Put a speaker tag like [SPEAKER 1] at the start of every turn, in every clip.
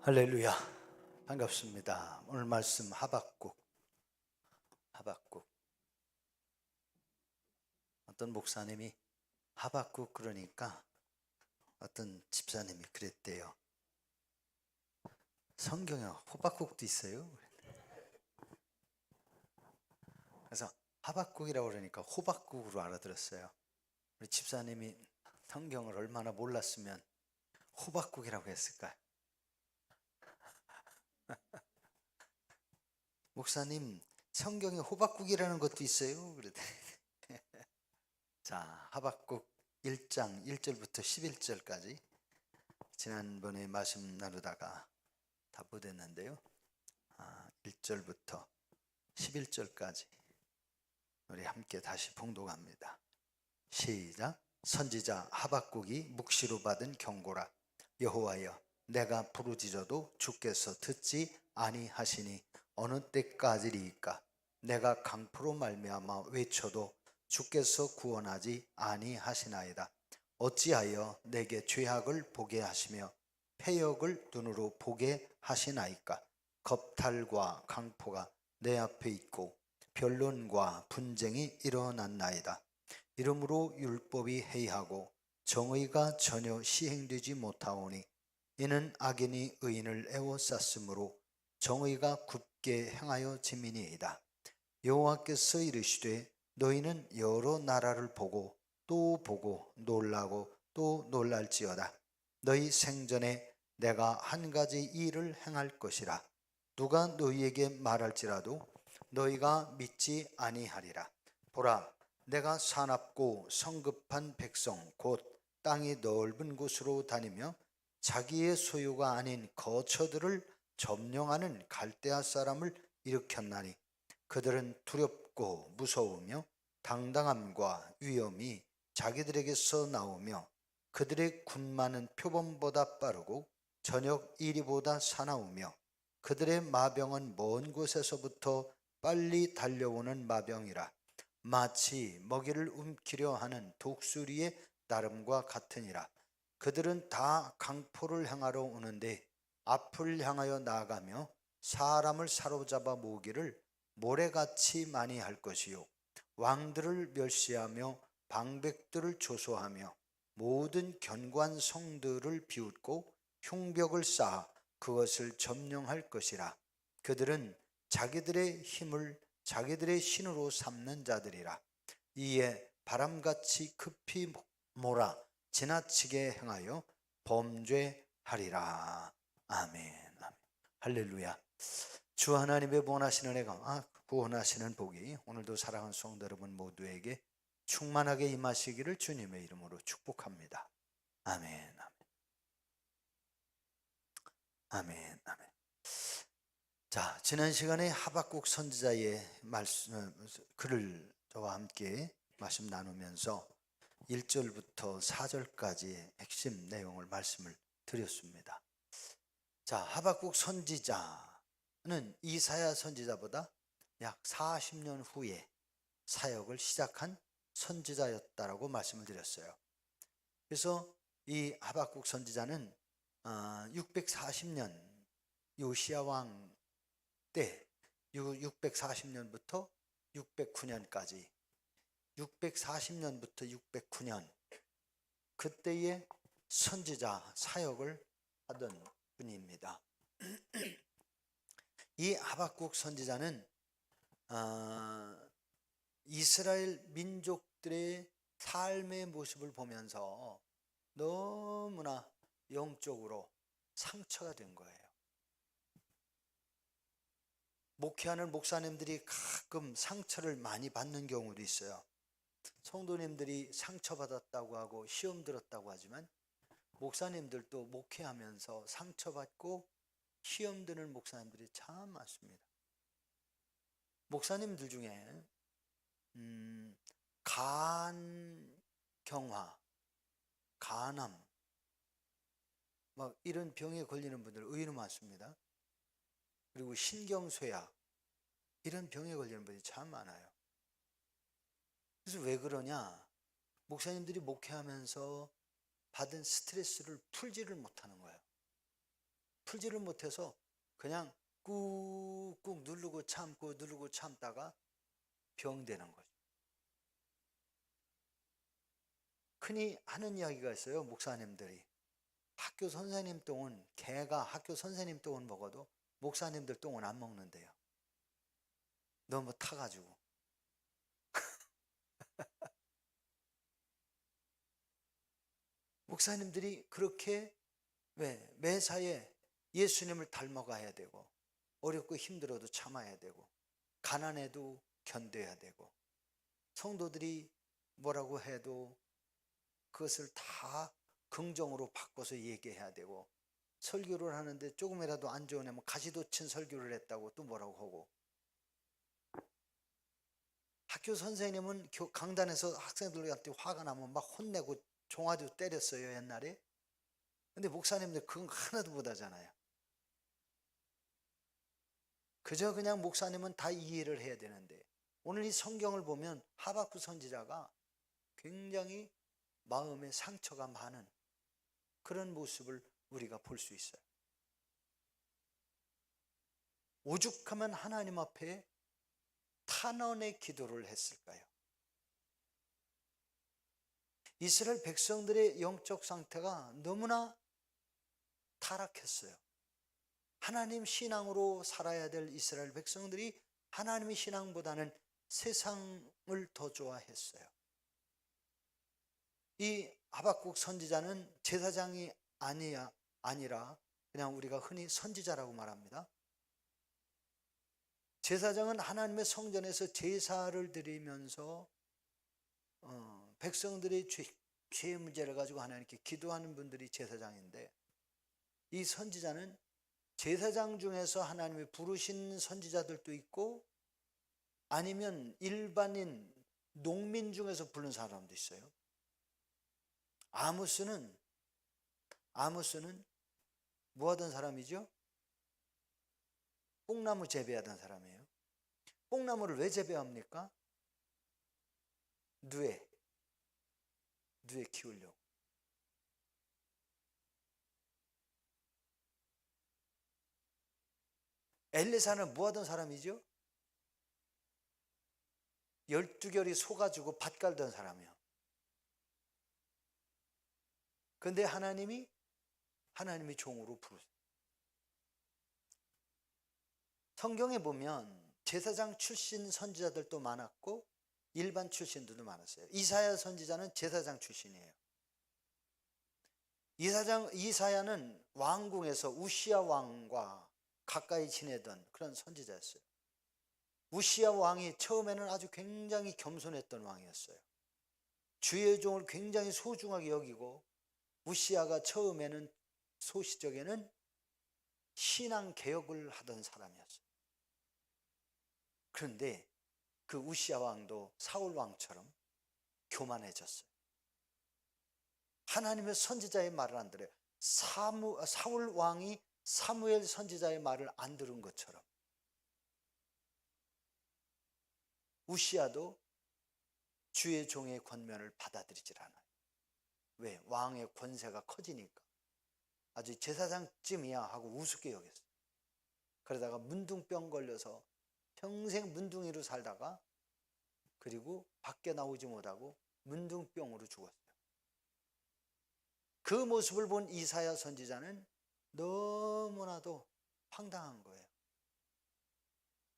[SPEAKER 1] 할렐루야. 반갑습니다. 오늘 말씀 하박국. 어떤 목사님이 하박국 그러니까 어떤 집사님이 그랬대요. 성경에 호박국도 있어요. 그래서 하박국이라고 그러니까 호박국으로 알아들었어요. 우리 집사님이 성경을 얼마나 몰랐으면 호박국이라고 했을까요? 목사님, 성경에 호박국이라는 것도 있어요. 그랬더니 자, 하박국 1장 1절부터 11절까지 지난번에 말씀 나누다가 다 못했는데요. 1절부터 11절까지 우리 함께 다시 봉독합니다. 시작. 선지자 하박국이 묵시로 받은 경고라. 여호와여, 내가 부르짖어도 주께서 듣지 아니하시니 어느 때까지리이까? 내가 강포로 말미암아 외쳐도 주께서 구원하지 아니하시나이다. 어찌하여 내게 죄악을 보게 하시며 패역을 눈으로 보게 하시나이까? 겁탈과 강포가 내 앞에 있고 변론과 분쟁이 일어났나이다. 이러므로 율법이 해이하고 정의가 전혀 시행되지 못하오니 이는 악인이 의인을 애워쌌으므로 정의가 굳게 행하여 짐이니이다. 여호와께서 이르시되 너희는 여러 나라를 보고 또 보고 놀라고 또 놀랄지어다. 너희 생전에 내가 한 가지 일을 행할 것이라. 누가 너희에게 말할지라도 너희가 믿지 아니하리라. 보라, 내가 사납고 성급한 백성 곧 땅이 넓은 곳으로 다니며 자기의 소유가 아닌 거처들을 점령하는 갈대아 사람을 일으켰나니 그들은 두렵고 무서우며 당당함과 위엄이 자기들에게서 나오며 그들의 군마는 표범보다 빠르고 저녁 이리보다 사나우며 그들의 마병은 먼 곳에서부터 빨리 달려오는 마병이라. 마치 먹이를 움키려 하는 독수리의 나름과 같으니라. 그들은 다 강포를 향하러 오는데 앞을 향하여 나아가며 사람을 사로잡아 모으기를 모래같이 많이 할 것이요 왕들을 멸시하며 방백들을 조소하며 모든 견고한 성들을 비웃고 흉벽을 쌓아 그것을 점령할 것이라. 그들은 자기들의 힘을 자기들의 신으로 삼는 자들이라. 이에 바람같이 급히 몰아 지나치게 행하여 범죄하리라. 아멘. 아멘. 할렐루야. 주 하나님의 원하시는 은혜가 구원하시는 복이 오늘도 사랑하는 성도 여러분 모두에게 충만하게 임하시기를 주님의 이름으로 축복합니다. 아멘. 아멘. 아멘. 자, 지난 시간에 하박국 선지자의 글을 저와 함께 말씀 나누면서 1절부터 4절까지의 핵심 내용을 말씀을 드렸습니다. 자, 하박국 선지자는 이사야 선지자보다 약 40년 후에 사역을 시작한 선지자였다라고 말씀을 드렸어요. 그래서 이 하박국 선지자는 640년 요시야 왕 때 640년부터 609년까지 640년부터 609년 그때의 선지자 사역을 하던 분입니다. 이 하박국 선지자는 이스라엘 민족들의 삶의 모습을 보면서 너무나 영적으로 상처가 된 거예요. 목회하는 목사님들이 가끔 상처를 많이 받는 경우도 있어요. 성도님들이 상처받았다고 하고 시험 들었다고 하지만 목사님들도 목회하면서 상처받고 시험 드는 목사님들이 참 많습니다. 목사님들 중에 간경화, 간암 막 이런 병에 걸리는 분들 의외로 많습니다. 그리고 신경쇠약 이런 병에 걸리는 분이 참 많아요. 그래서 왜 그러냐? 목사님들이 목회하면서 받은 스트레스를 풀지를 못하는 거예요. 풀지를 못해서 그냥 꾹꾹 누르고 참다가 병되는 거죠. 흔히 하는 이야기가 있어요. 목사님들이 학교 선생님 똥은, 개가 학교 선생님 똥은 먹어도 목사님들 똥은 안 먹는데요. 너무 타가지고. 목사님들이 그렇게 매사에 예수님을 닮아가야 되고, 어렵고 힘들어도 참아야 되고, 가난해도 견뎌야 되고, 성도들이 뭐라고 해도 그것을 다 긍정으로 바꿔서 얘기해야 되고, 설교를 하는데 조금이라도 안 좋은 애면 가시돋친 설교를 했다고 또 뭐라고 하고, 학교 선생님은 강단에서 학생들한테 화가 나면 막 혼내고 종아도 때렸어요, 옛날에. 근데 목사님들 그건 하나도 못하잖아요. 그저 그냥 목사님은 다 이해를 해야 되는데, 오늘 이 성경을 보면 하박국 선지자가 굉장히 마음에 상처가 많은 그런 모습을 우리가 볼 수 있어요. 오죽하면 하나님 앞에 탄원의 기도를 했을까요? 이스라엘 백성들의 영적 상태가 너무나 타락했어요. 하나님 신앙으로 살아야 될 이스라엘 백성들이 하나님의 신앙보다는 세상을 더 좋아했어요. 이 하박국 선지자는 제사장이 아니라 그냥 우리가 흔히 선지자라고 말합니다. 제사장은 하나님의 성전에서 제사를 드리면서 백성들의 죄의 문제를 가지고 하나님께 기도하는 분들이 제사장인데, 이 선지자는 제사장 중에서 하나님이 부르신 선지자들도 있고, 아니면 일반인 농민 중에서 부른 사람도 있어요. 아모스는 뭐 하던 사람이죠? 뽕나무 재배하던 사람이에요. 뽕나무를 왜 재배합니까? 누에 키우려고. 엘리사는 뭐 하던 사람이죠? 12결이 속아주고 밭 갈던 사람이에요. 그런데 하나님이 종으로 부르세요. 성경에 보면 제사장 출신 선지자들도 많았고 일반 출신들도 많았어요. 이사야 선지자는 제사장 출신이에요. 이사야는 왕궁에서 우시야 왕과 가까이 지내던 그런 선지자였어요. 우시야 왕이 처음에는 아주 굉장히 겸손했던 왕이었어요. 주의 종을 굉장히 소중하게 여기고, 우시야가 처음에는 소시적에는 신앙 개혁을 하던 사람이었어요. 그런데 그 우시야 왕도 사울 왕처럼 교만해졌어요. 하나님의 선지자의 말을 안 들어요. 사울 왕이 사무엘 선지자의 말을 안 들은 것처럼 우시야도 주의 종의 권면을 받아들이질 않아요. 왜? 왕의 권세가 커지니까. 아주 제사장쯤이야 하고 우습게 여겼어요. 그러다가 문둥병 걸려서 평생 문둥이로 살다가, 그리고 밖에 나오지 못하고 문둥병으로 죽었어요. 그 모습을 본 이사야 선지자는 너무나도 황당한 거예요.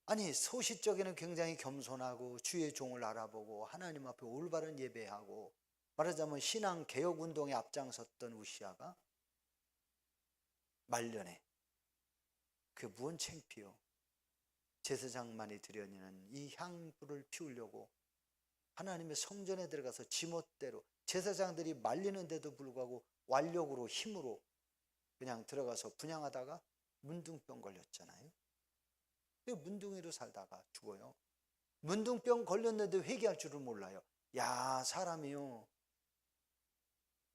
[SPEAKER 1] 아니, 소시적에는 굉장히 겸손하고 주의 종을 알아보고 하나님 앞에 올바른 예배하고, 말하자면 신앙 개혁 운동에 앞장섰던 우시야가 말년에 그 무언 창피요, 제사장만이 드려지는 이 향불을 피우려고 하나님의 성전에 들어가서 지멋대로, 제사장들이 말리는데도 불구하고 완력으로 힘으로 그냥 들어가서 분향하다가 문둥병 걸렸잖아요. 문둥이로 살다가 죽어요. 문둥병 걸렸는데 회개할 줄을 몰라요. 야, 사람이요,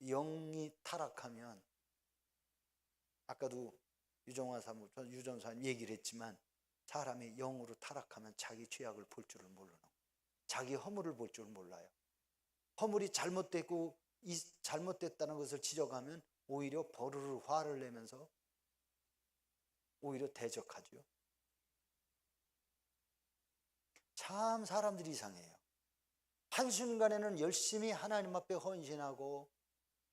[SPEAKER 1] 영이 타락하면, 아까도 유전사님 얘기를 했지만, 사람이 영으로 타락하면 자기 죄악을 볼 줄을 모르는, 자기 허물을 볼 줄 몰라요. 허물이 잘못됐다는 것을 지적하면 오히려 버르르 화를 내면서 오히려 대적하죠. 참 사람들이 이상해요. 한순간에는 열심히 하나님 앞에 헌신하고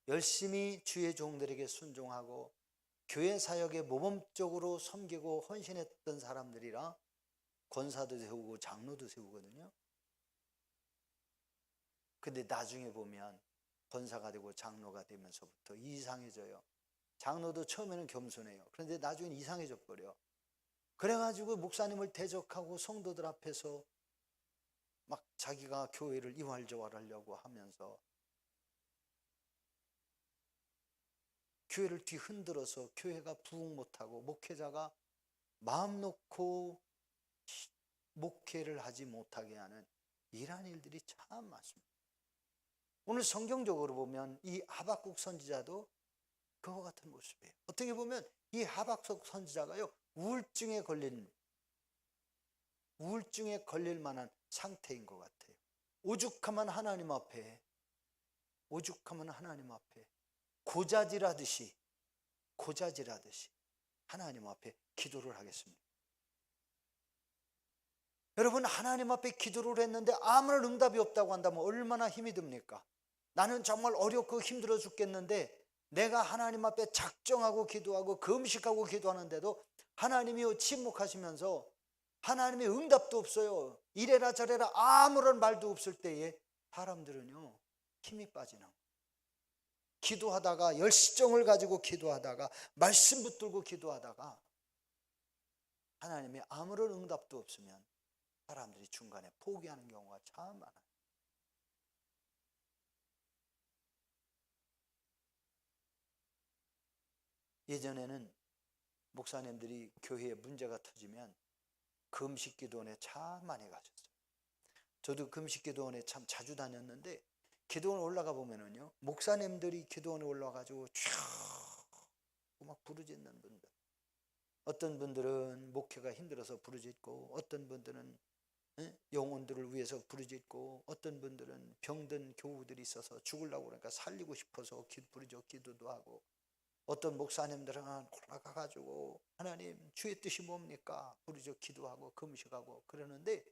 [SPEAKER 1] 열심히 주의 종들에게 순종하고 교회 사역에 모범적으로 섬기고 헌신했던 사람들이라 권사도 세우고 장로도 세우거든요. 근데 나중에 보면 권사가 되고 장로가 되면서부터 이상해져요. 장로도 처음에는 겸손해요. 그런데 나중엔 이상해져 버려. 그래가지고 목사님을 대적하고 성도들 앞에서 막 자기가 교회를 이활저활하려고 하면서 교회를 뒤흔들어서 교회가 부흥 못하고 목회자가 마음 놓고 목회를 하지 못하게 하는 이러한 일들이 참 많습니다. 오늘 성경적으로 보면 이 하박국 선지자도 그와 같은 모습이에요. 어떻게 보면 이 하박국 선지자가요, 우울증에 걸릴 만한 상태인 것 같아요. 오죽하면 하나님 앞에 고자질하듯이 하나님 앞에 기도를 하겠습니다. 여러분, 하나님 앞에 기도를 했는데 아무런 응답이 없다고 한다면 얼마나 힘이 듭니까? 나는 정말 어렵고 힘들어 죽겠는데 내가 하나님 앞에 작정하고 기도하고 금식하고 기도하는데도 하나님이 침묵하시면서 하나님의 응답도 없어요. 이래라 저래라 아무런 말도 없을 때에 사람들은요, 힘이 빠지는 거예요. 기도하다가 열정을 가지고 기도하다가 말씀 붙들고 기도하다가 하나님의 아무런 응답도 없으면 사람들이 중간에 포기하는 경우가 참 많아요. 예전에는 목사님들이 교회에 문제가 터지면 금식기도원에 참 많이 가셨어요. 저도 금식기도원에 참 자주 다녔는데 기도원 올라가 보면은요, 목사님들이 기도원에 올라가지고 쭉 막 부르짖는 분들, 어떤 분들은 목회가 힘들어서 부르짖고, 어떤 분들은 영혼들을 위해서 부르짖고, 어떤 분들은 병든 교우들이 있어서 죽으려고 그러니까 살리고 싶어서 기도도 하고, 어떤 목사님들은 올라가가지고 하나님 주의 뜻이 뭡니까? 부르짖어 기도하고 금식하고 그러는데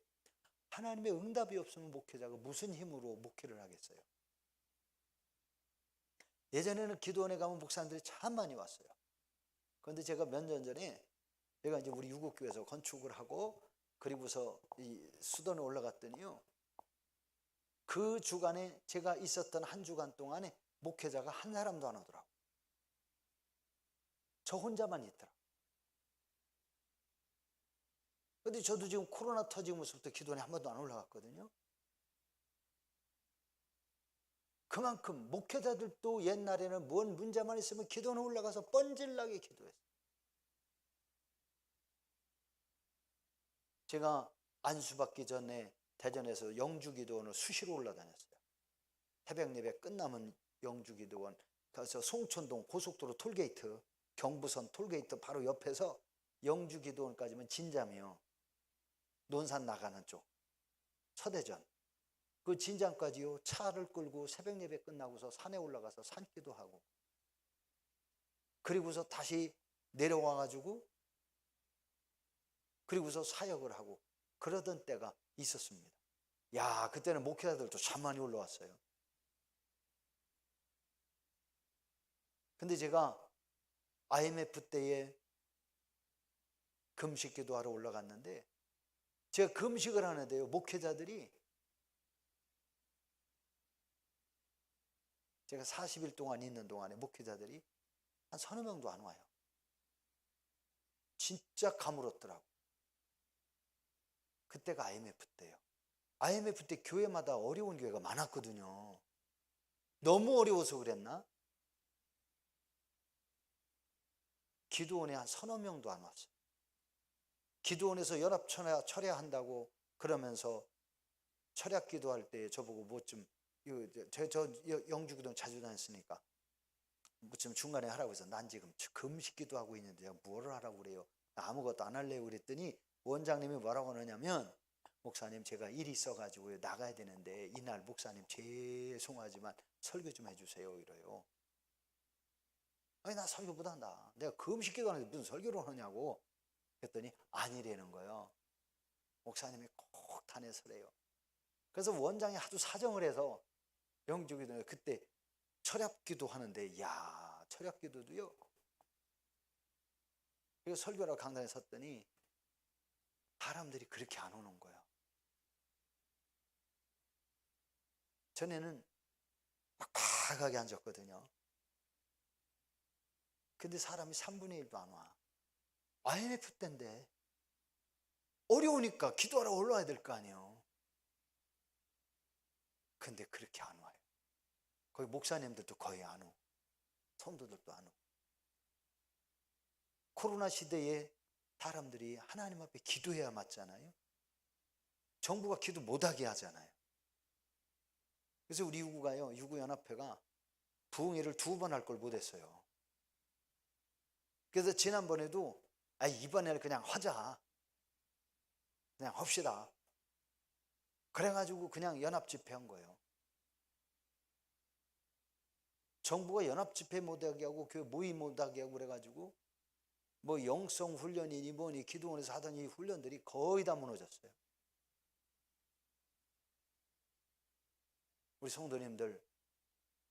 [SPEAKER 1] 하나님의 응답이 없으면 목회자가 무슨 힘으로 목회를 하겠어요? 예전에는 기도원에 가면 목사님들이 참 많이 왔어요. 그런데 제가 몇 년 전에 제가 이제 우리 유국교회에서 건축을 하고 그리고서 이 수도원에 올라갔더니요, 그 주간에 제가 있었던 한 주간 동안에 목회자가 한 사람도 안 오더라고요. 저 혼자만 있더라. 근데 저도 지금 코로나 터지면서부터 기도원에 한 번도 안 올라갔거든요. 그만큼 목회자들도 옛날에는 뭔 문제만 있으면 기도원에 올라가서 뻔질나게 기도했어요. 제가 안수받기 전에 대전에서 영주기도원을 수시로 올라다녔어요. 새벽 예배 끝나면 영주기도원, 그래서 송촌동 고속도로 톨게이트, 경부선 톨게이트 바로 옆에서 영주기도원까지면 진잠이요, 논산 나가는 쪽 서대전, 그 진장까지요 차를 끌고 새벽 예배 끝나고서 산에 올라가서 산기도 하고 그리고서 다시 내려와가지고 그리고서 사역을 하고 그러던 때가 있었습니다. 야, 그때는 목회자들도 참 많이 올라왔어요. 근데 제가 IMF 때에 금식 기도하러 올라갔는데 제가 금식을 하는데요, 목회자들이 제가 40일 동안 있는 동안에 목회자들이 한 서너 명도 안 와요. 진짜 가물었더라고. 그때가 IMF 때예요. IMF 때 교회마다 어려운 교회가 많았거든요. 너무 어려워서 그랬나? 기도원에 한 서너 명도 안 왔어요. 기도원에서 연합 철야한다고 그러면서 철야 기도할 때 저보고 뭐좀 저 영주기도원 자주 다녔으니까 뭐좀 중간에 하라고 해서 난 지금 금식 기도하고 있는데 뭐를 하라고 그래요? 아무것도 안 할래요 그랬더니 원장님이 뭐라고 하느냐면, 목사님 제가 일이 있어가지고 나가야 되는데 이날 목사님 죄송하지만 설교 좀 해주세요 이래요. 아니 나 설교 못한다. 내가 금식 기도하는데 무슨 설교를 하냐고 그랬더니 아니라는 거예요. 목사님이 꼭 탄해서래요. 그래서 원장이 하도 사정을 해서 영주기도에 그때 철яб기도 하는데 야 철яб기도도요. 그래서 설교라고 강단에 섰더니 사람들이 그렇게 안 오는 거예요. 전에는 빡빡하게 앉았거든요. 근데 사람이 3분의 1도 안 와. IMF 때인데 어려우니까 기도하러 올라와야 될 거 아니에요. 근데 그렇게 안 와요. 거기 목사님들도 거의 안 오고 성도들도 안 오고. 코로나 시대에 사람들이 하나님 앞에 기도해야 맞잖아요. 정부가 기도 못하게 하잖아요. 그래서 우리 유구가요, 유구연합회가 부흥회를 2번 할 걸 못했어요. 그래서 지난번에도 이번에는 그냥 하자, 그냥 합시다. 그래가지고 그냥 연합집회 한 거예요. 정부가 연합집회 못하게 하고 교회 모임 못하게 하고 그래가지고 뭐 영성훈련이니 뭐니 기도원에서 하던 이 훈련들이 거의 다 무너졌어요. 우리 성도님들,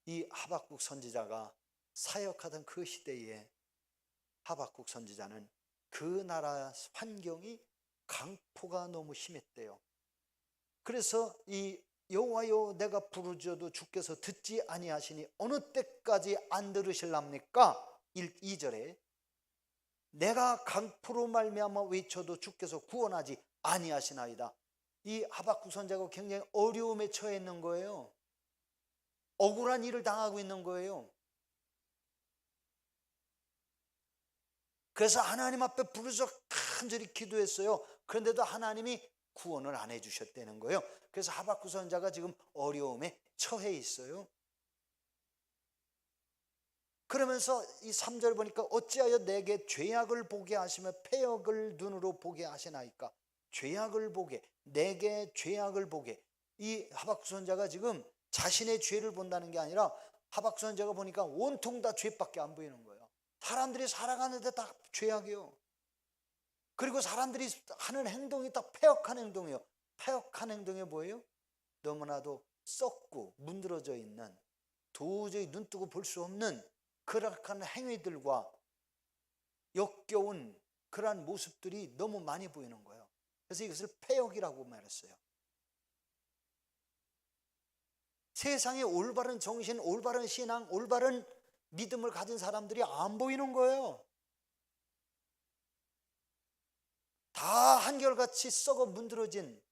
[SPEAKER 1] 이 하박국 선지자가 사역하던 그 시대에 하박국 선지자는 그 나라 환경이 강포가 너무 심했대요. 그래서 이 여호와여 내가 부르짖어도 주께서 듣지 아니하시니 어느 때까지 안 들으실랍니까? 2절에 내가 강포로 말미암아 외쳐도 주께서 구원하지 아니하시나이다. 이 하박국 선지자가 굉장히 어려움에 처해 있는 거예요. 억울한 일을 당하고 있는 거예요. 그래서 하나님 앞에 부르짖어 간절히 기도했어요. 그런데도 하나님이 구원을 안 해주셨다는 거예요. 그래서 하박국 선지자가 지금 어려움에 처해 있어요. 그러면서 이 3절 보니까 어찌하여 내게 죄악을 보게 하시며 패역을 눈으로 보게 하시나이까. 죄악을 보게, 내게 죄악을 보게. 이 하박국 선지자가 지금 자신의 죄를 본다는 게 아니라 하박국 선지자가 보니까 온통 다 죄밖에 안 보이는 거예요. 사람들이 살아가는데 다 죄악이요. 그리고 사람들이 하는 행동이 다 패역한 행동이에요. 패역한 행동이 뭐예요? 너무나도 썩고 문드러져 있는, 도저히 눈뜨고 볼 수 없는 그러한 행위들과 역겨운 그러한 모습들이 너무 많이 보이는 거예요. 그래서 이것을 패역이라고 말했어요. 세상에 올바른 정신, 올바른 신앙, 올바른 믿음을 가진 사람들이 안 보이는 거예요. 다 한결같이 썩어 문드러진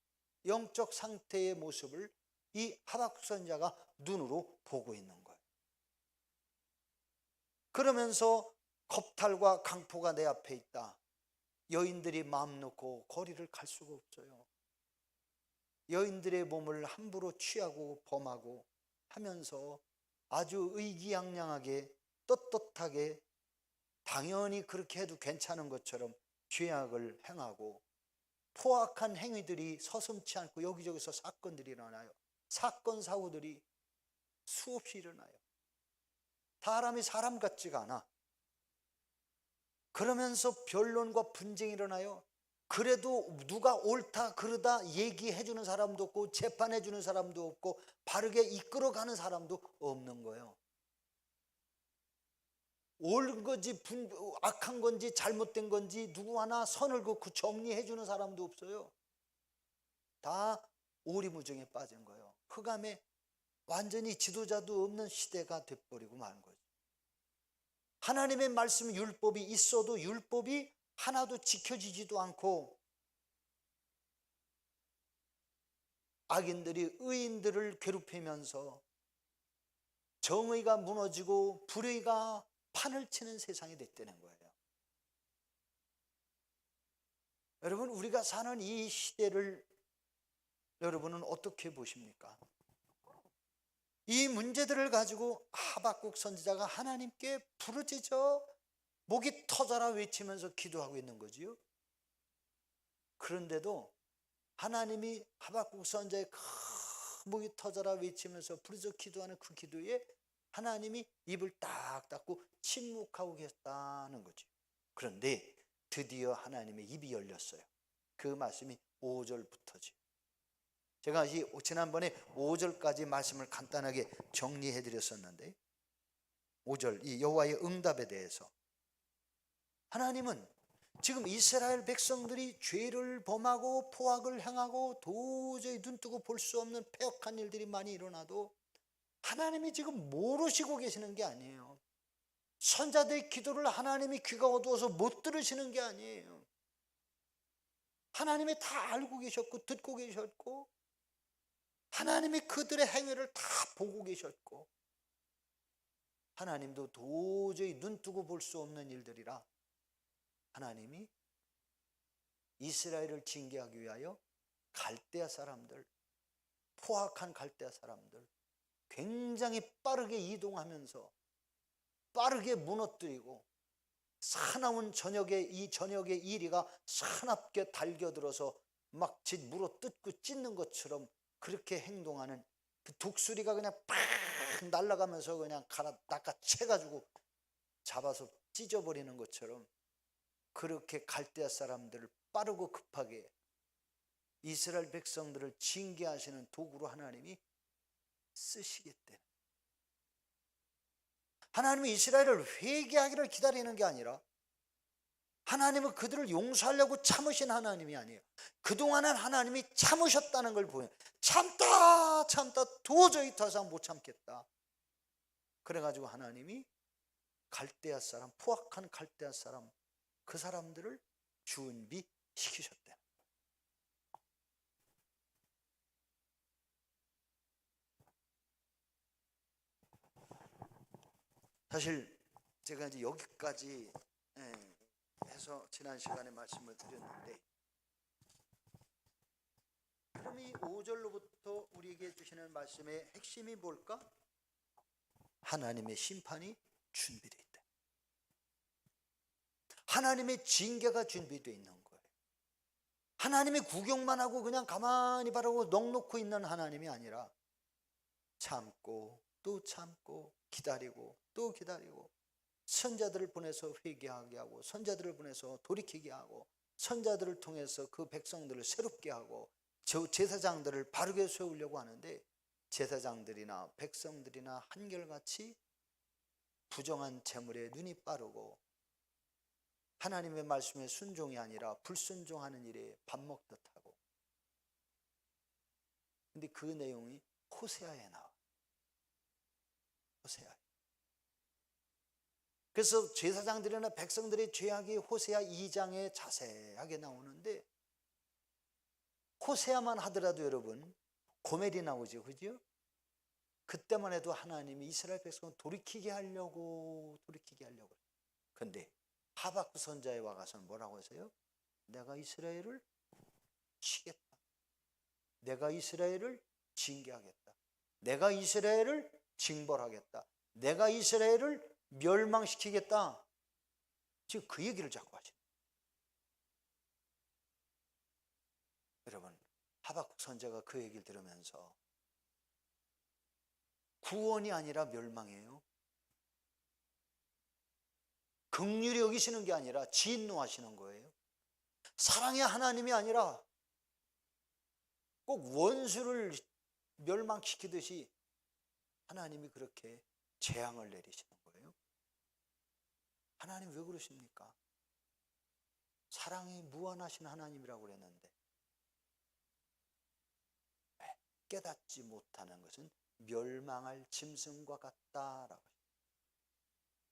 [SPEAKER 1] 영적 상태의 모습을 이 하박국 선지자가 눈으로 보고 있는 거예요. 그러면서 겁탈과 강포가 내 앞에 있다. 여인들이 마음 놓고 거리를 갈 수가 없어요. 여인들의 몸을 함부로 취하고 범하고 하면서 아주 의기양양하게 떳떳하게 당연히 그렇게 해도 괜찮은 것처럼 죄악을 행하고 포악한 행위들이 서슴지 않고 여기저기서 사건들이 일어나요. 사건 사고들이 수없이 일어나요. 사람이 사람 같지가 않아. 그러면서 변론과 분쟁이 일어나요. 그래도 누가 옳다 그르다 얘기해 주는 사람도 없고 재판해 주는 사람도 없고 바르게 이끌어가는 사람도 없는 거예요. 옳은 건지 악한 건지 잘못된 건지 누구 하나 선을 긋고 정리해 주는 사람도 없어요. 다 오리무중에 빠진 거예요. 흑암에 완전히 지도자도 없는 시대가 돼버리고 만 거죠. 하나님의 말씀 율법이 있어도 율법이 하나도 지켜지지도 않고 악인들이 의인들을 괴롭히면서 정의가 무너지고 불의가 판을 치는 세상이 됐다는 거예요. 여러분, 우리가 사는 이 시대를 여러분은 어떻게 보십니까? 이 문제들을 가지고 하박국 선지자가 하나님께 부르짖어 목이 터져라 외치면서 기도하고 있는 거지요. 그런데도 하나님이 하박국 선지자의 목이 터져라 외치면서 부르짖어 기도하는 그 기도에 하나님이 입을 딱 닫고 침묵하고 계셨다는 거죠. 그런데 드디어 하나님의 입이 열렸어요. 그 말씀이 5절부터죠. 제가 지난번에 5절까지 말씀을 간단하게 정리해 드렸었는데 5절 이 여호와의 응답에 대해서 하나님은 지금 이스라엘 백성들이 죄를 범하고 포악을 행하고 도저히 눈뜨고 볼 수 없는 패역한 일들이 많이 일어나도 하나님이 지금 모르시고 계시는 게 아니에요. 선자들의 기도를 하나님이 귀가 어두워서 못 들으시는 게 아니에요. 하나님이 다 알고 계셨고 듣고 계셨고 하나님이 그들의 행위를 다 보고 계셨고 하나님도 도저히 눈뜨고 볼 수 없는 일들이라 하나님이 이스라엘을 징계하기 위하여 갈대아 사람들, 포악한 갈대아 사람들 굉장히 빠르게 이동하면서 빠르게 무너뜨리고 사나운 이 저녁의 이리가 사납게 달겨들어서 막 물어 뜯고 찢는 것처럼 그렇게 행동하는 그 독수리가 그냥 팍 날아가면서 그냥 낚아채가지고 잡아서 찢어버리는 것처럼 그렇게 갈대아 사람들을 빠르고 급하게 이스라엘 백성들을 징계하시는 도구로 하나님이 쓰시겠대. 하나님은 이스라엘을 회개하기를 기다리는 게 아니라 하나님은 그들을 용서하려고 참으신 하나님이 아니에요. 그동안은 하나님이 참으셨다는 걸 보여요. 참다 도저히 더 이상 못 참겠다. 그래가지고 하나님이 갈대아 사람, 포악한 갈대아 사람 그 사람들을 준비시키셨대. 사실 제가 이제 여기까지 해서 지난 시간에 말씀을 드렸는데 그럼 이 5절로부터 우리에게 주시는 말씀의 핵심이 뭘까? 하나님의 심판이 준비되어 있다. 하나님의 징계가 준비되어 있는 거예요. 하나님이 구경만 하고 그냥 가만히 바라고 넋놓고 있는 하나님이 아니라 참고 또 참고 기다리고 또 기다리고 선자들을 보내서 회개하게 하고 선자들을 보내서 돌이키게 하고 선자들을 통해서 그 백성들을 새롭게 하고 제사장들을 바르게 세우려고 하는데 제사장들이나 백성들이나 한결같이 부정한 재물에 눈이 빠르고 하나님의 말씀에 순종이 아니라 불순종하는 일에 밥 먹듯 하고. 근데 그 내용이 호세아에 나와. 호세아. 그래서 제사장들이나 백성들의 죄악이 호세아 2장에 자세하게 나오는데 호세아만 하더라도 여러분 고멜이 나오죠, 그죠? 그때만 해도 하나님이 이스라엘 백성을 돌이키게 하려고. 그런데 하박국 선자에 와가서는 뭐라고 하세요? 내가 이스라엘을 치겠다. 내가 이스라엘을 징계하겠다. 내가 이스라엘을 징벌하겠다. 내가 이스라엘을 멸망시키겠다. 지금 그 얘기를 자꾸 하시는 거예요. 여러분 하박국 선자가 그 얘기를 들으면서 구원이 아니라 멸망이에요. 긍휼히 여기시는 게 아니라 진노하시는 거예요. 사랑의 하나님이 아니라 꼭 원수를 멸망시키듯이 하나님이 그렇게 재앙을 내리시는 거예요. 하나님 왜 그러십니까? 사랑이 무한하신 하나님이라고 그랬는데 깨닫지 못하는 것은 멸망할 짐승과 같다라고.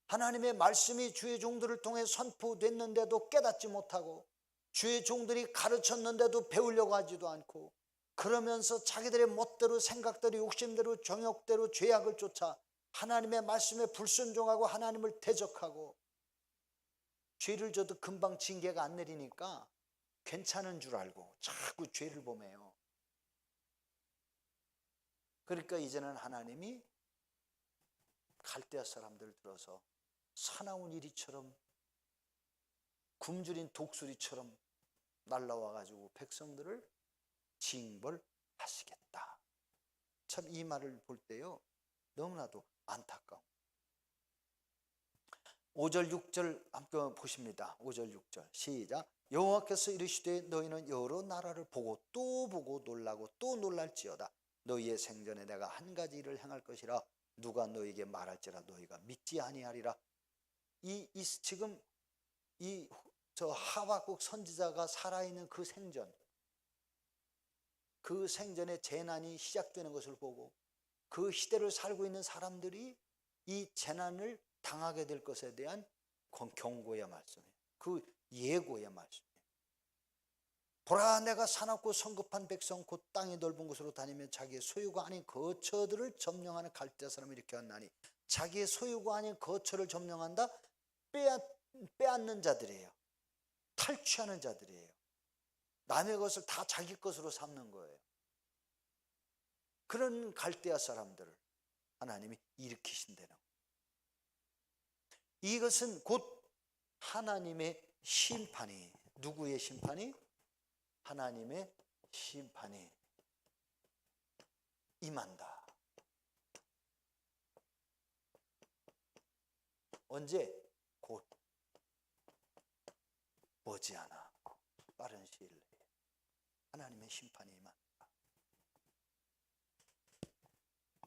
[SPEAKER 1] 하나님의 말씀이 주의 종들을 통해 선포됐는데도 깨닫지 못하고 주의 종들이 가르쳤는데도 배우려고 하지도 않고 그러면서 자기들의 멋대로 생각대로 욕심대로 정욕대로 죄악을 쫓아 하나님의 말씀에 불순종하고 하나님을 대적하고 죄를 져도 금방 징계가 안 내리니까 괜찮은 줄 알고 자꾸 죄를 범해요. 그러니까 이제는 하나님이 갈대아 사람들 들어서 사나운 이리처럼 굶주린 독수리처럼 날라와 가지고 백성들을 징벌하시겠다. 참 이 말을 볼 때요 너무나도 안타까움. 5절 6절 함께 보십니다. 5절 6절 시작. 여호와께서 이르시되 너희는 여러 나라를 보고 또 보고 놀라고 또 놀랄지어다. 너희의 생전에 내가 한 가지 일을 행할 것이라 누가 너희에게 말할지라 너희가 믿지 아니하리라. 지금 저 하박국 선지자가 살아있는 그 생전에 재난이 시작되는 것을 보고 그 시대를 살고 있는 사람들이 이 재난을 당하게 될 것에 대한 경고의 말씀이에요. 그 예고의 말씀이에요. 보라, 내가 사납고 성급한 백성 곧 땅이 넓은 곳으로 다니며 자기의 소유가 아닌 거처들을 점령하는 갈대 사람을 일으켰나니, 자기의 소유가 아닌 거처를 점령한다? 빼앗는 자들이에요. 탈취하는 자들이에요. 남의 것을 다 자기 것으로 삼는 거예요. 그런 갈대아 사람들을 하나님이 일으키신다는 거예요. 이것은 곧 하나님의 심판이, 누구의 심판이? 하나님의 심판이 임한다. 언제? 곧, 머지않아 빠른 시일 내에 하나님의 심판이 임한다.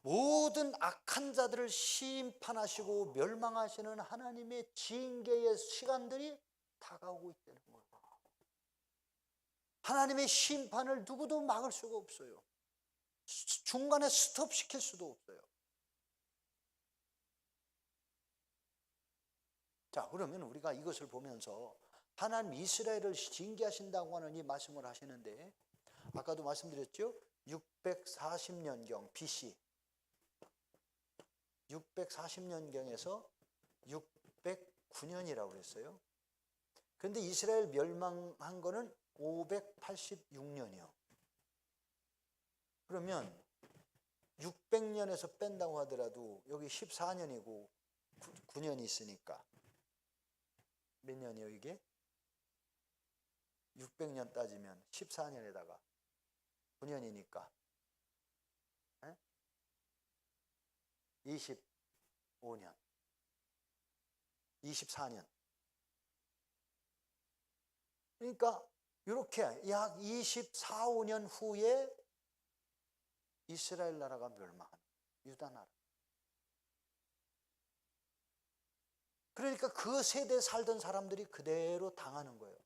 [SPEAKER 1] 모든 악한 자들을 심판하시고 멸망하시는 하나님의 징계의 시간들이 다가오고 있다는 거예요. 하나님의 심판을 누구도 막을 수가 없어요. 중간에 스톱시킬 수도 없어요. 자, 그러면 우리가 이것을 보면서 하나님 이스라엘을 징계하신다고 하는 이 말씀을 하시는데, 아까도 말씀드렸죠? 640년경 BC 640년경에서 609년이라고 그랬어요. 그런데 이스라엘 멸망한 거는 586년이요. 그러면 600년에서 뺀다고 하더라도 여기 14년이고 9년이 있으니까 몇 년이요 이게? 600년 따지면 14년에다가 9년이니까 25년, 24년. 그러니까 이렇게 약 24, 5년 후에 이스라엘 나라가 멸망하는, 유다 나라. 그러니까 그 세대에 살던 사람들이 그대로 당하는 거예요.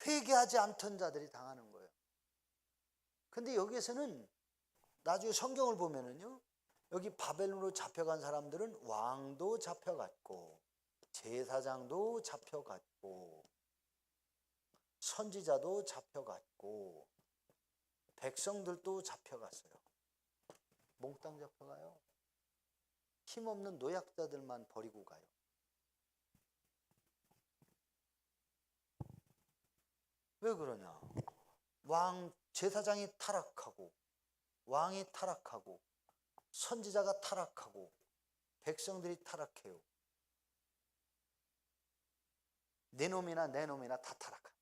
[SPEAKER 1] 회개하지 않던 자들이 당하는 거예요. 근데 여기에서는 나중에 성경을 보면은요, 여기 바벨론으로 잡혀간 사람들은 왕도 잡혀갔고 제사장도 잡혀갔고 선지자도 잡혀갔고 백성들도 잡혀갔어요. 몽땅 잡혀가요. 힘없는 노약자들만 버리고 가요. 왜 그러냐? 제사장이 타락하고 왕이 타락하고 선지자가 타락하고 백성들이 타락해요. 내 놈이나 다 타락합니다.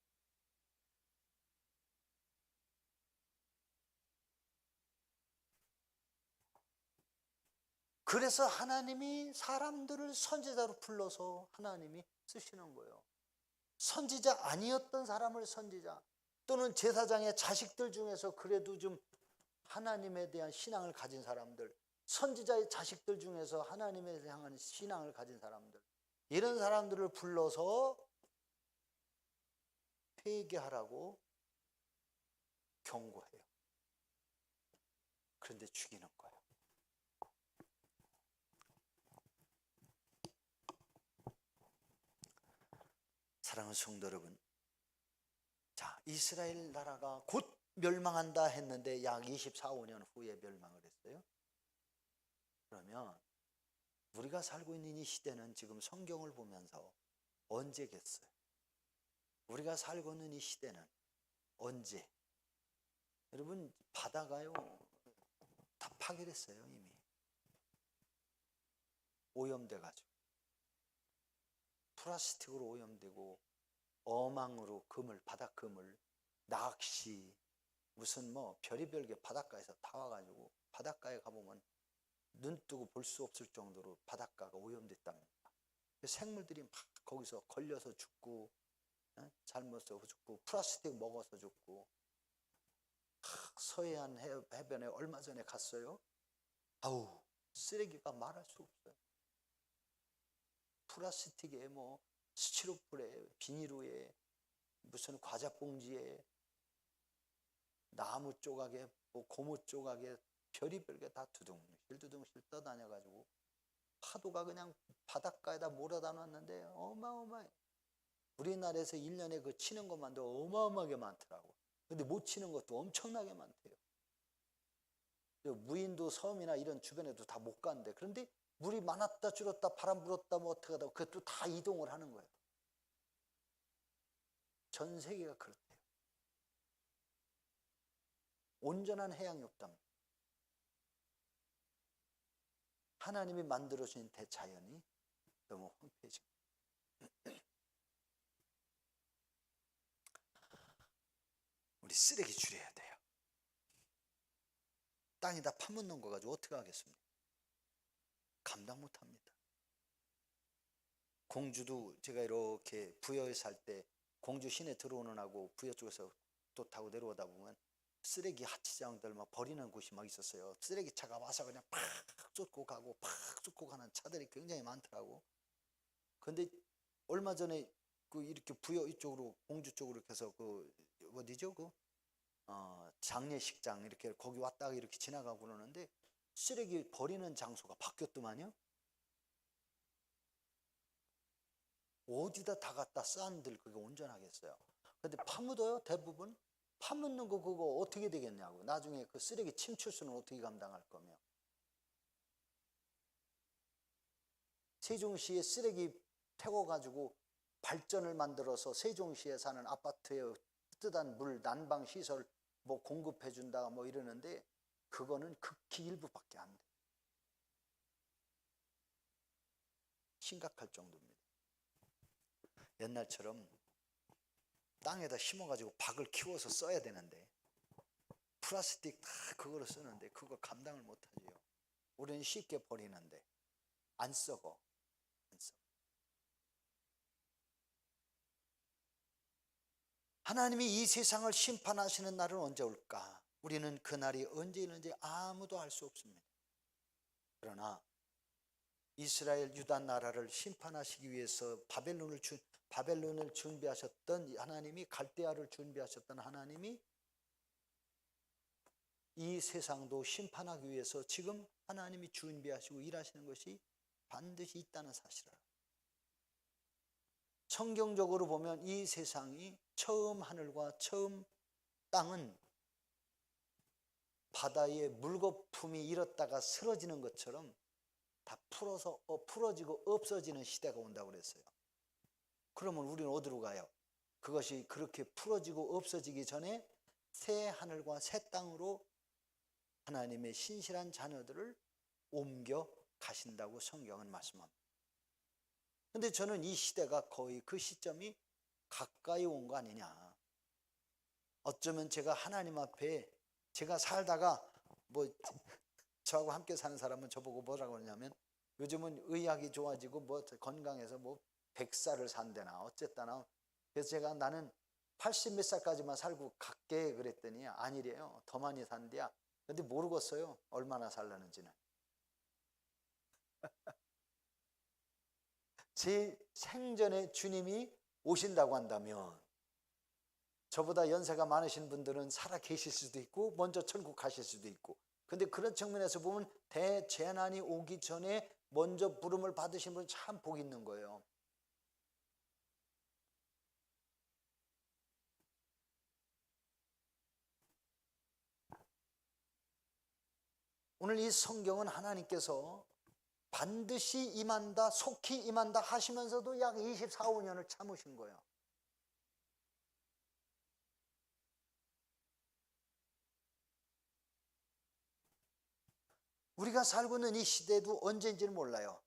[SPEAKER 1] 그래서 하나님이 사람들을 선지자로 불러서 하나님이 쓰시는 거예요. 선지자 아니었던 사람을 선지자, 또는 제사장의 자식들 중에서 그래도 좀 하나님에 대한 신앙을 가진 사람들, 선지자의 자식들 중에서 하나님에 향한 신앙을 가진 사람들, 이런 사람들을 불러서 회개하라고 경고해요. 그런데 죽이는 거예요. 사랑하는 성도 여러분, 자, 이스라엘 나라가 곧 멸망한다 했는데 약 24, 5년 후에 멸망을 했어요. 그러면 우리가 살고 있는 이 시대는 지금 성경을 보면서 언제겠어요? 우리가 살고 있는 이 시대는 언제? 여러분, 바다가요 다 파괴됐어요. 이미 오염돼가지고 플라스틱으로 오염되고 어망으로 바닷 그물, 낚시, 무슨 뭐 별의별 게 바닷가에서 다 와가지고 바닷가에 가보면 눈 뜨고 볼 수 없을 정도로 바닷가가 오염됐답니다. 생물들이 막 거기서 걸려서 죽고, 잘못 써서 죽고, 플라스틱 먹어서 죽고. 서해안 해변에 얼마 전에 갔어요. 아우, 쓰레기가 말할 수 없어요. 플라스틱에 뭐 스티로폼에 비닐에 무슨 과자 봉지에 나무 조각에 뭐 고무 조각에 별의별 게 다 두둥실 떠다녀가지고 파도가 그냥 바닷가에다 몰아다 놨는데 어마어마해. 우리나라에서 1년에 그 치는 것만도 어마어마하게 많더라고. 근데 못 치는 것도 엄청나게 많대요. 무인도 섬이나 이런 주변에도 다 못 가는데, 그런데 물이 많았다 줄었다 바람 불었다 뭐 어떻게 하다 그것도 다 이동을 하는 거예요. 전 세계가 그렇대요. 온전한 해양이 없답니다. 하나님이 만들어주신 대자연이 너무 황폐해진 거예요. 우리 쓰레기 줄여야 돼요. 땅에다 파묻는 거 가지고 어떻게 하겠습니까? 감당 못합니다. 공주도 제가 이렇게 부여에 살 때 공주 시내 들어오는 하고 부여 쪽에서 또 타고 내려오다 보면 쓰레기 하치장들 막 버리는 곳이 막 있었어요. 쓰레기차가 와서 그냥 팍 쏟고 가고 팍 쏟고 가는 차들이 굉장히 많더라고. 근데 얼마 전에 그 이렇게 부여 이쪽으로 공주 쪽으로 이렇게 해서 그 어디죠? 그 장례식장 이렇게 거기 왔다가 이렇게 지나가고 그러는데 쓰레기 버리는 장소가 바뀌었더만요. 어디다 다 갖다 쌓은들 그게 온전하겠어요. 근데 파묻어요. 대부분 파묻는 거 그거 어떻게 되겠냐고. 나중에 그 쓰레기 침출수는 어떻게 감당할 거며. 세종시에 쓰레기 태워가지고 발전을 만들어서 세종시에 사는 아파트에 뜨뜻한 물 난방 시설 뭐 공급해 준다 뭐 이러는데 그거는 극히 일부밖에 안 돼. 심각할 정도입니다. 옛날처럼 땅에다 심어가지고 박을 키워서 써야 되는데 플라스틱 다 그거로 쓰는데 그거 감당을 못하지요. 우리는 쉽게 버리는데 안 썩어. 하나님이 이 세상을 심판하시는 날은 언제 올까? 우리는 그 날이 언제 있는지 아무도 알 수 없습니다. 그러나 이스라엘 유다 나라를 심판하시기 위해서 바벨론을 준비하셨던 하나님이, 갈대아를 준비하셨던 하나님이 이 세상도 심판하기 위해서 지금 하나님이 준비하시고 일하시는 것이 반드시 있다는 사실을. 성경적으로 보면 이 세상이 처음 하늘과 처음 땅은 바다의 물거품이 일었다가 쓰러지는 것처럼 다 풀어지고 없어지는 시대가 온다고 그랬어요. 그러면 우리는 어디로 가요? 그것이 그렇게 풀어지고 없어지기 전에 새 하늘과 새 땅으로 하나님의 신실한 자녀들을 옮겨 가신다고 성경은 말씀합니다. 근데 저는 이 시대가 거의 그 시점이 가까이 온 거 아니냐. 어쩌면 제가 하나님 앞에 제가 살다가 뭐 저하고 함께 사는 사람은 저보고 뭐라고 하냐면 요즘은 의학이 좋아지고 뭐 건강해서 뭐 100살을 산대나 어쨌다나 그래서 제가 나는 80 몇 살까지만 살고 갈게 그랬더니 아니래요. 더 많이 산대야. 근데 모르겠어요. 얼마나 살라는지는. 제 생전에 주님이 오신다고 한다면 저보다 연세가 많으신 분들은 살아 계실 수도 있고 먼저 천국 가실 수도 있고, 근데 그런 측면에서 보면 대재난이 오기 전에 먼저 부름을 받으신 분 참 복 있는 거예요. 오늘 이 성경은 하나님께서 반드시 임한다, 속히 임한다 하시면서도 약 24, 5년을 참으신 거예요. 우리가 살고 있는 이 시대도 언제인지는 몰라요.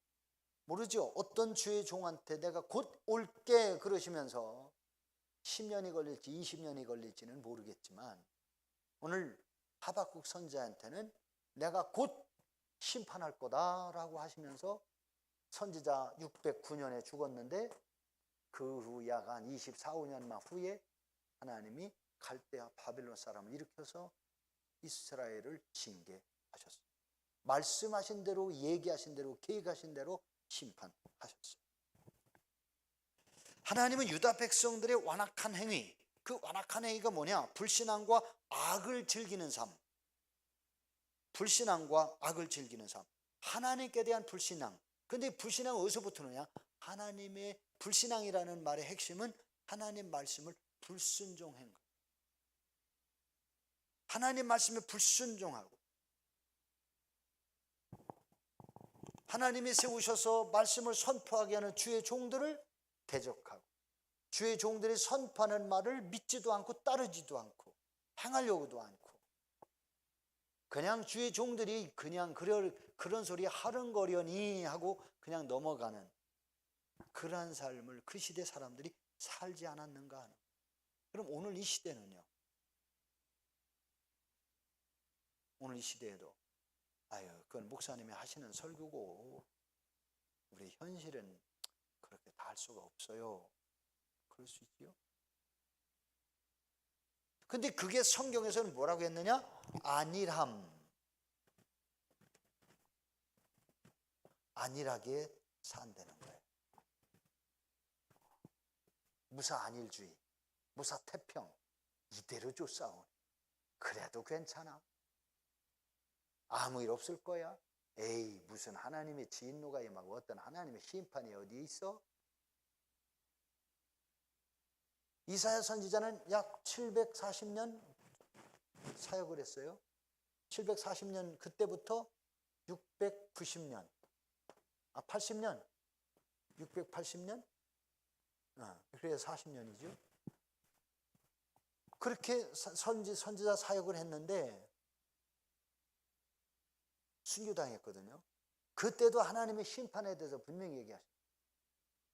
[SPEAKER 1] 모르죠. 어떤 주의 종한테 내가 곧 올게 그러시면서 10년이 걸릴지 20년이 걸릴지는 모르겠지만 오늘 하박국 선지자한테는 내가 곧 심판할 거다라고 하시면서 선지자 609년에 죽었는데 그 후 약 한 24, 5년만 후에 하나님이 갈대아 바빌론 사람을 일으켜서 이스라엘을 징계하셨어요. 말씀하신 대로, 얘기하신 대로, 계획하신 대로 심판하셨어요. 하나님은 유다 백성들의 완악한 행위, 그 완악한 행위가 뭐냐? 불신앙과 악을 즐기는 삶. 불신앙과 악을 즐기는 삶. 하나님께 대한 불신앙. 근데 불신앙은 어디서부터 오느냐? 하나님의 불신앙이라는 말의 핵심은 하나님 말씀을 불순종한 것. 하나님 말씀에 불순종하고 하나님이 세우셔서 말씀을 선포하게 하는 주의 종들을 대적하고 주의 종들이 선포하는 말을 믿지도 않고 따르지도 않고 행하려고도 않고 그냥 주의 종들이 그냥 그런 소리 하릉거려니 하고 그냥 넘어가는 그러한 삶을 그 시대 사람들이 살지 않았는가 하는. 그럼 오늘 이 시대는요, 오늘 이 시대에도 그건 목사님이 하시는 설교고 우리 현실은 그렇게 다 할 수가 없어요. 그럴 수 있지요. 근데 그게 성경에서는 뭐라고 했느냐? 안일하게 산다는 거예요. 무사 안일주의, 무사 태평 이대로 쫓아오니 그래도 괜찮아. 아무 일 없을 거야. 에이, 무슨 하나님의 진노가 임하고 어떤 하나님의 심판이 어디 있어? 이사야 선지자는 약 740년 사역을 했어요. 740년 그때부터 690년 80년 680년 그래서 40년이죠. 그렇게 선지자 사역을 했는데 순교당했거든요. 그때도 하나님의 심판에 대해서 분명히 얘기하셨어요.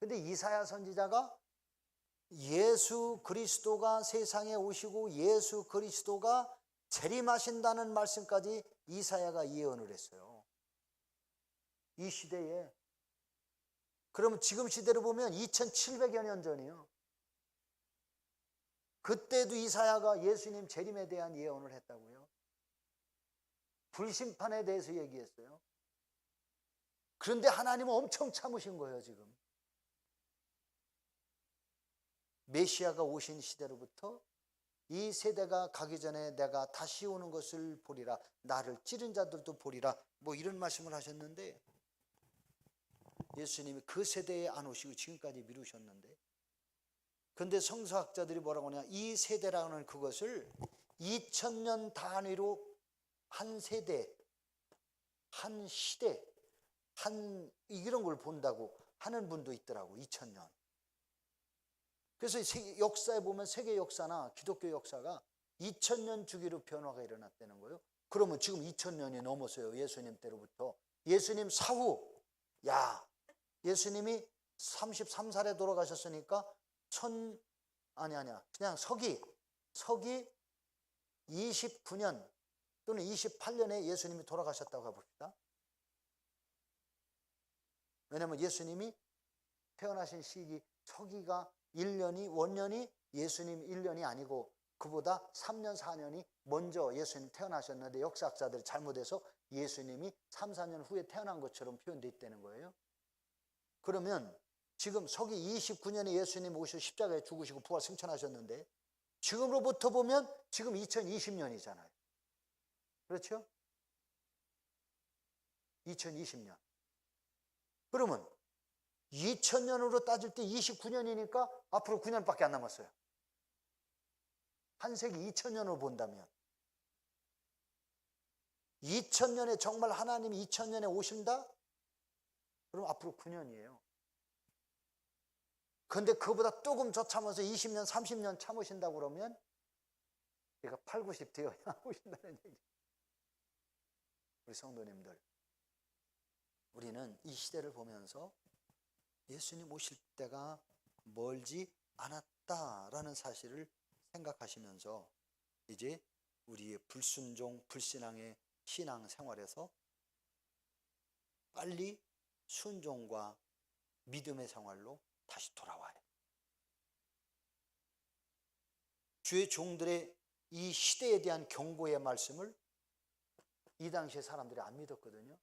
[SPEAKER 1] 근데 이사야 선지자가 예수 그리스도가 세상에 오시고 예수 그리스도가 재림하신다는 말씀까지 이사야가 예언을 했어요. 이 시대에. 그러면 지금 시대로 보면 2700여 년 전이요. 그때도 이사야가 예수님 재림에 대한 예언을 했다고요. 불심판에 대해서 얘기했어요. 그런데 하나님은 엄청 참으신 거예요. 지금 메시아가 오신 시대로부터 이 세대가 가기 전에 내가 다시 오는 것을 보리라, 나를 찌른 자들도 보리라, 뭐 이런 말씀을 하셨는데 예수님이 그 세대에 안 오시고 지금까지 미루셨는데, 근데 성서학자들이 뭐라고 하냐, 이 세대라는 그것을 2000년 단위로 한 세대, 한 시대, 이런 걸 본다고 하는 분도 있더라고. 2000년. 그래서 역사에 보면 세계 역사나 기독교 역사가 2000년 주기로 변화가 일어났다는 거예요. 그러면 지금 2000년이 넘었어요. 예수님 때로부터. 예수님 사후, 예수님이 33살에 돌아가셨으니까 그냥 서기 29년 또는 28년에 예수님이 돌아가셨다고 해봅시다. 왜냐하면 예수님이 태어나신 시기 서기가 1년이 원년이 예수님 1년이 아니고 그보다 3년 4년이 먼저 예수님 태어나셨는데 역사학자들이 잘못해서 예수님이 3, 4년 후에 태어난 것처럼 표현되어 있다는 거예요. 그러면 지금 서기 29년에 예수님 오셔서 십자가에 죽으시고 부활 승천하셨는데 지금으로부터 보면 지금 2020년이잖아요. 그렇죠? 2020년. 그러면 2000년으로 따질 때 29년이니까 앞으로 9년밖에 안 남았어요. 한 세기 2000년으로 본다면 2000년에 정말 하나님이 2000년에 오신다? 그럼 앞으로 9년이에요. 그런데 그보다 조금 더 참아서 20년, 30년 참으신다고 그러면 얘가 8, 90 되어야 오신다는 얘기. 우리 성도님들, 우리는 이 시대를 보면서 예수님 오실 때가 멀지 않았다라는 사실을 생각하시면서 이제 우리의 불순종, 불신앙의 신앙 생활에서 빨리 순종과 믿음의 생활로 다시 돌아와야 돼. 주의 종들의 이 시대에 대한 경고의 말씀을 이 당시에 사람들이 안 믿었거든요.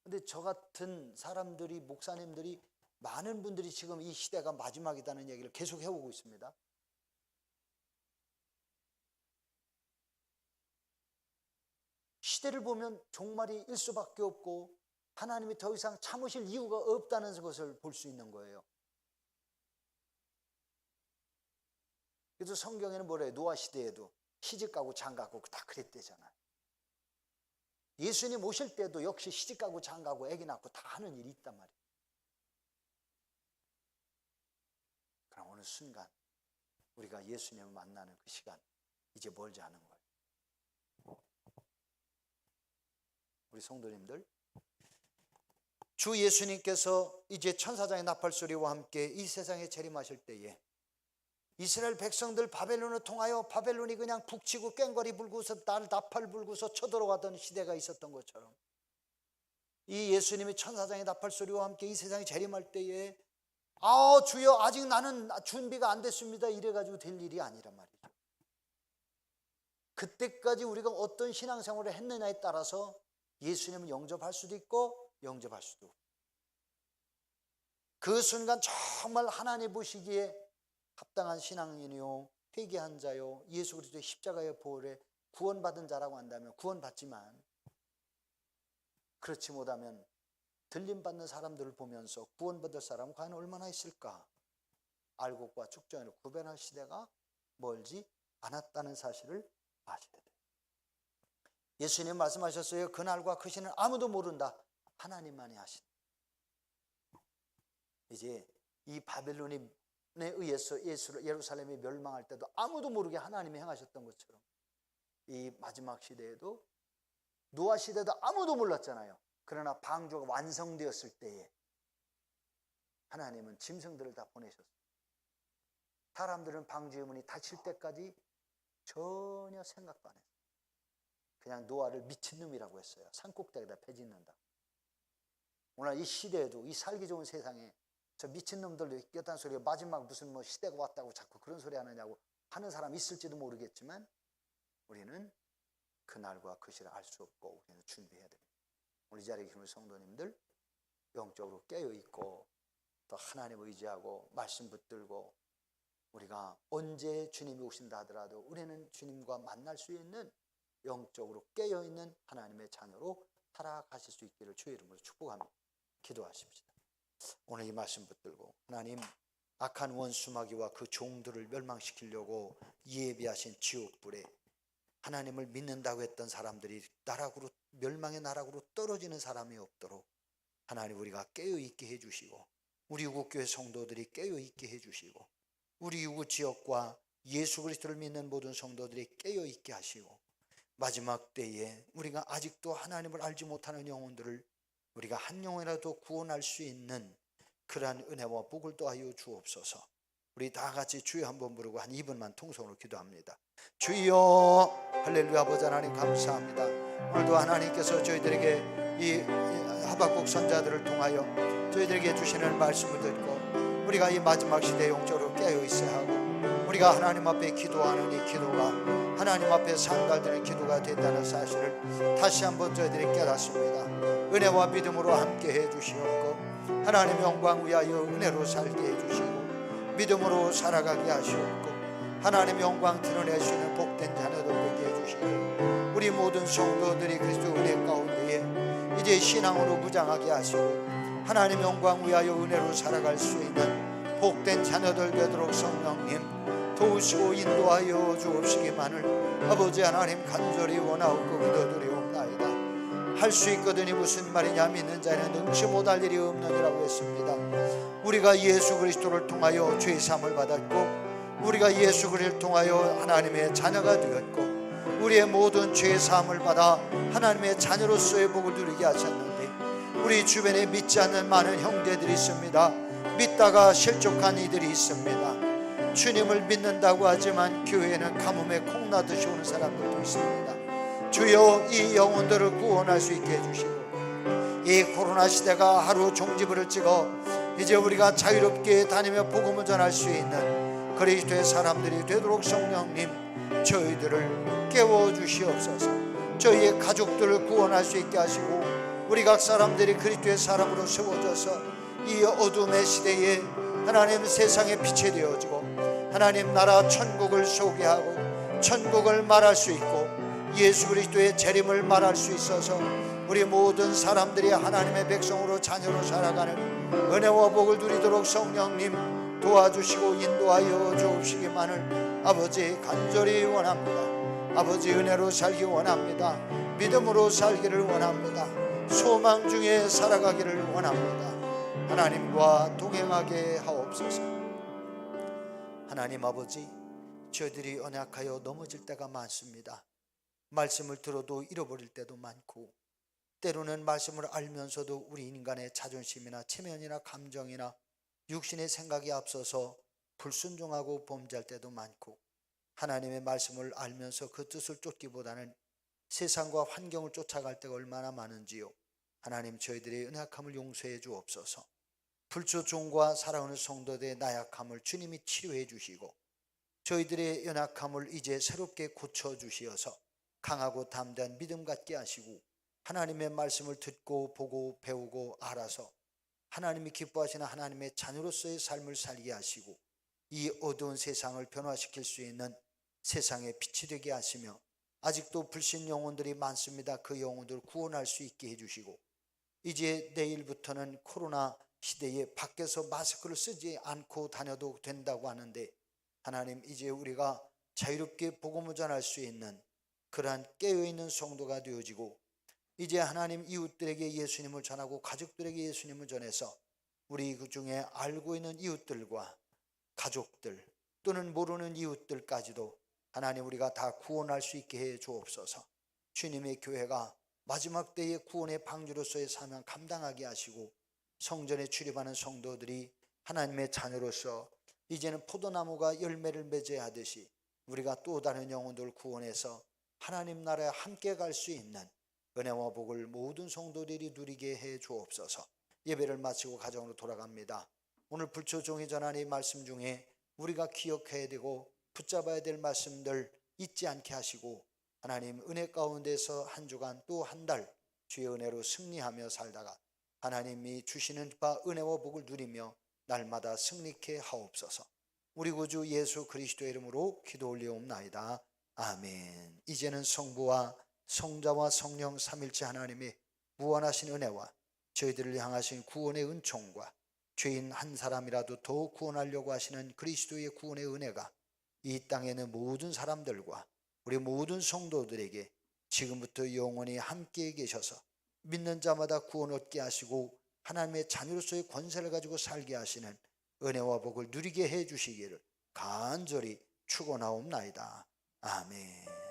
[SPEAKER 1] 근데 저 같은 사람들이, 목사님들이, 많은 분들이 지금 이 시대가 마지막이라는 얘기를 계속 해오고 있습니다. 시대를 보면 종말이 일 수밖에 없고 하나님이 더 이상 참으실 이유가 없다는 것을 볼 수 있는 거예요. 그래서 성경에는 뭐래요? 노아 시대에도 시집가고 장가고 다 그랬대잖아요. 예수님 오실 때도 역시 시집가고 장가고 아기 낳고 다 하는 일이 있단 말이에요. 그럼 어느 순간 우리가 예수님을 만나는 그 시간 이제 멀지 않은 거예요. 우리 성도님들, 주 예수님께서 이제 천사장의 나팔소리와 함께 이 세상에 재림하실 때에 이스라엘 백성들 바벨론을 통하여 바벨론이 그냥 북치고 꽹과리 불고서 나팔 불고서 쳐들어가던 시대가 있었던 것처럼 이 예수님이 천사장의 나팔소리와 함께 이 세상에 재림할 때에 주여 아직 나는 준비가 안 됐습니다 이래가지고 될 일이 아니란 말이죠. 그때까지 우리가 어떤 신앙생활을 했느냐에 따라서 예수님을 영접할 수도 있고 영접할 수도 없고, 그 순간 정말 하나님 보시기에 합당한 신앙인이요 회개한 자요 예수 그리스도의 십자가의 보혈에 구원받은 자라고 한다면 구원받지만, 그렇지 못하면 들림받는 사람들을 보면서 구원받을 사람은 과연 얼마나 있을까? 알곡과 죽전을 구별할 시대가 멀지 않았다는 사실을 아셔야 돼요. 예수님 말씀하셨어요. 그날과 그 시는 아무도 모른다. 하나님만이 아신다. 이제 이 바벨론에 의해서 예루살렘이 멸망할 때도 아무도 모르게 하나님이 행하셨던 것처럼 이 마지막 시대에도 노아 시대도 아무도 몰랐잖아요. 그러나 방주가 완성되었을 때에 하나님은 짐승들을 다 보내셨어요. 사람들은 방주의 문이 닫힐 때까지 전혀 생각도 안 했어요. 그냥 노아를 미친놈이라고 했어요. 산꼭대기에다 배 짓는다. 오늘 이 시대에도 이 살기 좋은 세상에 저 미친놈들도 있겠다는 소리가 마지막 무슨 뭐 시대가 왔다고 자꾸 그런 소리 하느냐고 하는 사람 있을지도 모르겠지만 우리는 그날과 그 시를 알 수 없고 우리는 준비해야 됩니다. 우리 자리에 계신 성도님들 영적으로 깨어있고 또 하나님을 의지하고 말씀 붙들고 우리가 언제 주님이 오신다 하더라도 우리는 주님과 만날 수 있는 영적으로 깨어있는 하나님의 자녀로 살아가실 수 있기를 주의 이름으로 축복합니다. 기도하십시다. 오늘 이 말씀 붙들고 하나님, 악한 원수 마귀와 그 종들을 멸망시키려고 예비하신 지옥불에 하나님을 믿는다고 했던 사람들이 나락으로, 멸망의 나락으로 떨어지는 사람이 없도록 하나님 우리가 깨어있게 해주시고 우리 이웃교회 성도들이 깨어있게 해주시고 우리 이웃 지역과 예수 그리스도를 믿는 모든 성도들이 깨어있게 하시고 마지막 때에 우리가 아직도 하나님을 알지 못하는 영혼들을 우리가 한 영혼이라도 구원할 수 있는 그러한 은혜와 복을 더하여 주옵소서. 우리 다 같이 주여 한번 부르고 한 2분만 통성으로 기도합니다. 주여, 할렐루야. 아버지 하나님 감사합니다. 오늘도 하나님께서 저희들에게 이 하박국 선자들을 통하여 저희들에게 주시는 말씀을 듣고 우리가 이 마지막 시대에 영적으로 깨어 있어야 하고 우리가 하나님 앞에 기도하는 이 기도가 하나님 앞에 상달되는 기도가 된다는 사실을 다시 한번 저희들이 깨닫습니다. 은혜와 믿음으로 함께 해주시옵고 하나님의 영광 위하여 은혜로 살게 해주시고 믿음으로 살아가게 하시옵고 하나님의 영광 드러내시는 복된 자녀들 되게 해주시고 우리 모든 성도들이 그리스도 은혜 가운데에 이제 신앙으로 무장하게 하시고 하나님의 영광 위하여 은혜로 살아갈 수 있는 복된 자녀들 되도록 성령님 도우시고 인도하여 주옵시기만을 아버지 하나님 간절히 원하옵고 기도드리옵나이다. 할 수 있거든이 무슨 말이냐, 믿는 자는 능치 못할 일이 없느니라고 했습니다. 우리가 예수 그리스도를 통하여 죄 사함을 받았고 우리가 예수 그리스도를 통하여 하나님의 자녀가 되었고 우리의 모든 죄 사함을 받아 하나님의 자녀로서의 복을 누리게 하셨는데 우리 주변에 믿지 않는 많은 형제들이 있습니다. 믿다가 실족한 이들이 있습니다. 주님을 믿는다고 하지만 교회에는 가뭄에 콩나듯이 오는 사람들도 있습니다. 주여 이 영혼들을 구원할 수 있게 해주시고 이 코로나 시대가 하루 종지부를 찍어 이제 우리가 자유롭게 다니며 복음을 전할 수 있는 그리스도의 사람들이 되도록 성령님 저희들을 깨워주시옵소서. 저희의 가족들을 구원할 수 있게 하시고 우리 각 사람들이 그리스도의 사람으로 세워져서 이 어둠의 시대에 하나님 세상의 빛이 되어지고 하나님 나라 천국을 소개하고 천국을 말할 수 있고 예수 그리스도의 재림을 말할 수 있어서 우리 모든 사람들이 하나님의 백성으로 자녀로 살아가는 은혜와 복을 누리도록 성령님 도와주시고 인도하여 주옵시기만을 아버지 간절히 원합니다. 아버지 은혜로 살기 원합니다. 믿음으로 살기를 원합니다. 소망 중에 살아가기를 원합니다. 하나님과 동행하게 하옵소서. 하나님 아버지, 저희들이 언약하여 넘어질 때가 많습니다. 말씀을 들어도 잃어버릴 때도 많고 때로는 말씀을 알면서도 우리 인간의 자존심이나 체면이나 감정이나 육신의 생각이 앞서서 불순종하고 범죄할 때도 많고 하나님의 말씀을 알면서 그 뜻을 쫓기보다는 세상과 환경을 쫓아갈 때가 얼마나 많은지요. 하나님 저희들의 연약함을 용서해 주옵소서. 불초 종과 사랑하는 성도들의 나약함을 주님이 치료해 주시고 저희들의 연약함을 이제 새롭게 고쳐 주시어서 강하고 담대한 믿음 갖게 하시고 하나님의 말씀을 듣고 보고 배우고 알아서 하나님이 기뻐하시는 하나님의 자녀로서의 삶을 살게 하시고 이 어두운 세상을 변화시킬 수 있는 세상의 빛이 되게 하시며 아직도 불신 영혼들이 많습니다. 그 영혼들을 구원할 수 있게 해주시고 이제 내일부터는 코로나 시대에 밖에서 마스크를 쓰지 않고 다녀도 된다고 하는데 하나님 이제 우리가 자유롭게 복음을 전할 수 있는 그러한 깨어있는 성도가 되어지고 이제 하나님 이웃들에게 예수님을 전하고 가족들에게 예수님을 전해서 우리 그 중에 알고 있는 이웃들과 가족들 또는 모르는 이웃들까지도 하나님 우리가 다 구원할 수 있게 해 주옵소서. 주님의 교회가 마지막 때의 구원의 방주로서의 사명 감당하게 하시고 성전에 출입하는 성도들이 하나님의 자녀로서 이제는 포도나무가 열매를 맺어야 하듯이 우리가 또 다른 영혼들을 구원해서 하나님 나라에 함께 갈 수 있는 은혜와 복을 모든 성도들이 누리게 해 주옵소서. 예배를 마치고 가정으로 돌아갑니다. 오늘 불초 종이 전한 이 말씀 중에 우리가 기억해야 되고 붙잡아야 될 말씀들 잊지 않게 하시고 하나님 은혜 가운데서 한 주간 또 한 달 주의 은혜로 승리하며 살다가 하나님이 주시는 바 은혜와 복을 누리며 날마다 승리케 하옵소서. 우리 구주 예수 그리스도의 이름으로 기도 올리옵나이다. 아멘. 이제는 성부와 성자와 성령 삼일체 하나님의 무한하신 은혜와 저희들을 향하신 구원의 은총과 죄인 한 사람이라도 더욱 구원하려고 하시는 그리스도의 구원의 은혜가 이 땅에 있는 모든 사람들과 우리 모든 성도들에게 지금부터 영원히 함께 계셔서 믿는 자마다 구원 얻게 하시고 하나님의 자녀로서의 권세를 가지고 살게 하시는 은혜와 복을 누리게 해 주시기를 간절히 축원하옵나이다. 아멘.